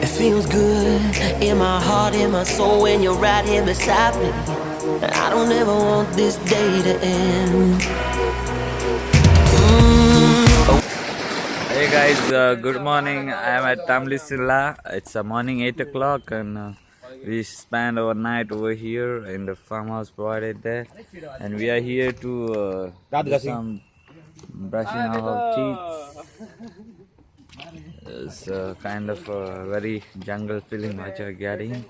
It feels good in my heart, in my soul when you're right here beside me. And I don't ever want this day to end. Hey guys, good morning. I am at Tamdi Surla. It's morning 8 o'clock and we spent our night over here in the farmhouse provided there. And we are here to do some brushing our teeth. It's kind of a very jungle feeling what you're getting.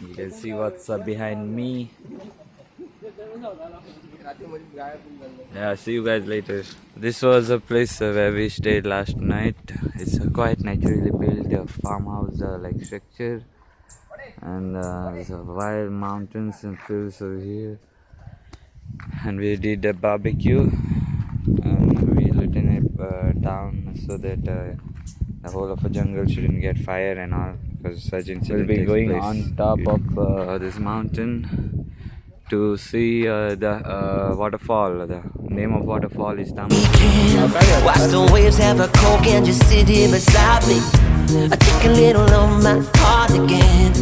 You can see what's behind me. Yeah, see you guys later. This was a place where we stayed last night. It's a quite naturally built farmhouse like structure, and there's wild mountains and fields over here. And we did a barbecue, and we lit it down so that the whole of the jungle shouldn't get fire and all, because such incident will be going place on top of this mountain to see the waterfall. The name of waterfall is Tamdi. Watch the waves have a coke and just sit here beside me. I take a little on my heart again,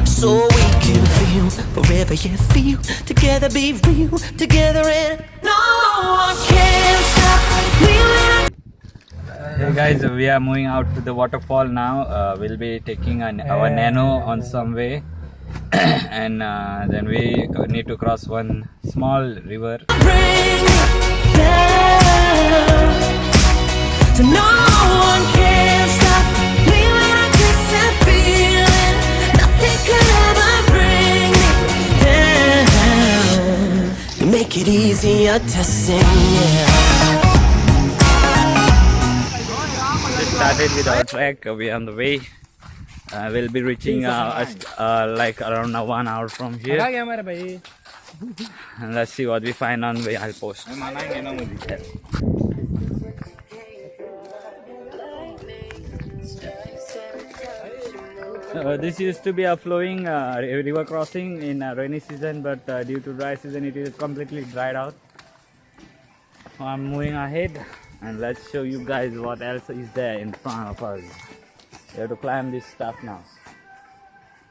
so we can feel forever you feel. Together be real, together and no one can stop me. Hey guys, we are moving out to the waterfall now. We'll be taking our nano on some way. And then we need to cross one small river. Bring me down, so no one can stop me when I kiss that feeling. Nothing could ever bring me down. You make it easier to sing, yeah. We started with our trek. We are on the way. We'll be reaching like around 1 hour from here. And let's see what we find on the way. I'll post. This used to be a flowing river crossing in rainy season, but due to dry season it is completely dried out. So I'm moving ahead and let's show you guys what else is there in front of us. We have to climb this stuff now.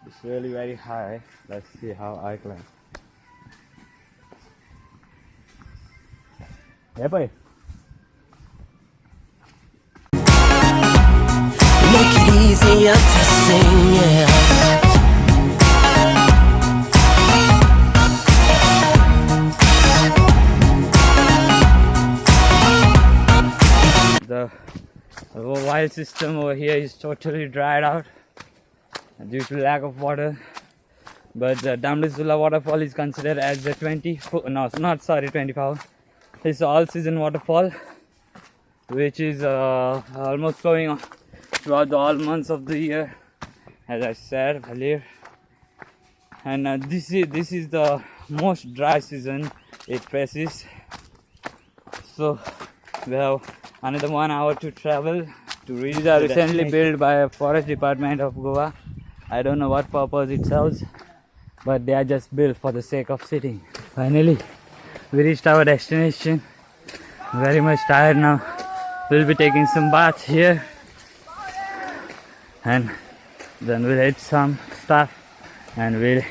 It's really very high. Let's see how I climb. Yeah, boy. Make it easier to sing, yeah. The wild system over here is totally dried out due to lack of water. But the Tamdi Surla waterfall is considered as the 24. It's all season waterfall, which is almost flowing throughout all months of the year, as I said earlier. And this is the most dry season it faces. So we have another 1 hour to travel to reach. These are recently built by a forest department of Goa. I don't know what purpose it serves, but they are just built for the sake of sitting. Finally, we reached our destination. Very much tired now. We'll be taking some bath here, and then we'll eat some stuff and we'll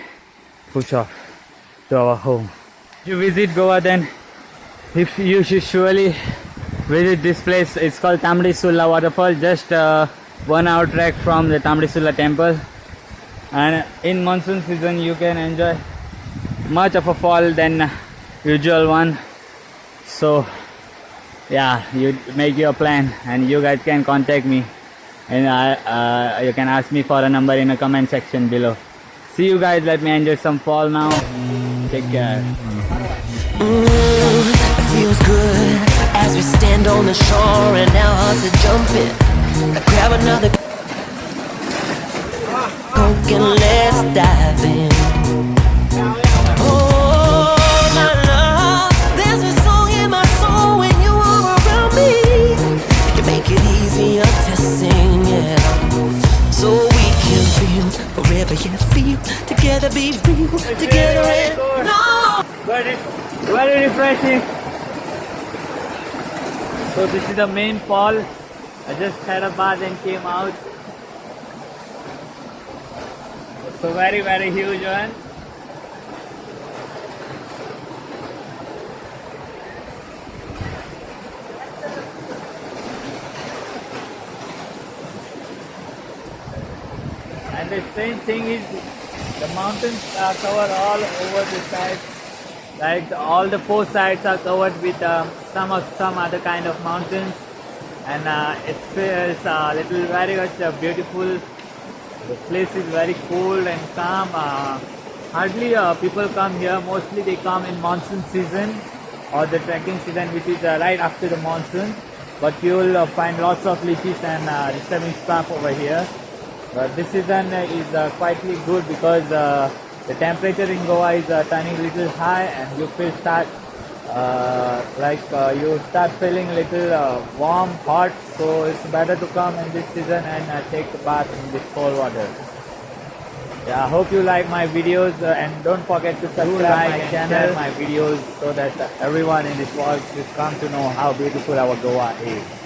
push off to our home. If you visit Goa, then you should surely visit this place. It's called Tamdi Surla waterfall, just 1 hour trek from the Tamdi Surla temple. And in monsoon season you can enjoy much of a fall than usual one. So yeah, you make your plan and you guys can contact me, and you can ask me for a number in the comment section below. See you guys. Let me enjoy some fall now. Take care. It feels good as we stand on the shore and our hearts are jumping. I grab another Coke and let's dive in. Oh my love, there's a song in my soul when you are around me. You make it easier to sing, yeah. So we can feel forever you feel. Together be real, together and no. Very refreshing. So this is the main fall. I just had a bath and came out. So very huge one. And the strange thing is the mountains are covered all over the sides. Like all the four sides are covered with some other kind of mountains, and it feels a little very much beautiful. The place is very cool and calm. Hardly people come here. Mostly they come in monsoon season or the trekking season, which is right after the monsoon. But you will find lots of lychees and disturbing stuff over here. But this season is quite good because the temperature in Goa is turning a little high, and you feel you start feeling a little warm, hot. So it's better to come in this season and take a bath in this cold water. Yeah, I hope you like my videos and don't forget to subscribe my channel, share my videos so that everyone in this world should come to know how beautiful our Goa is.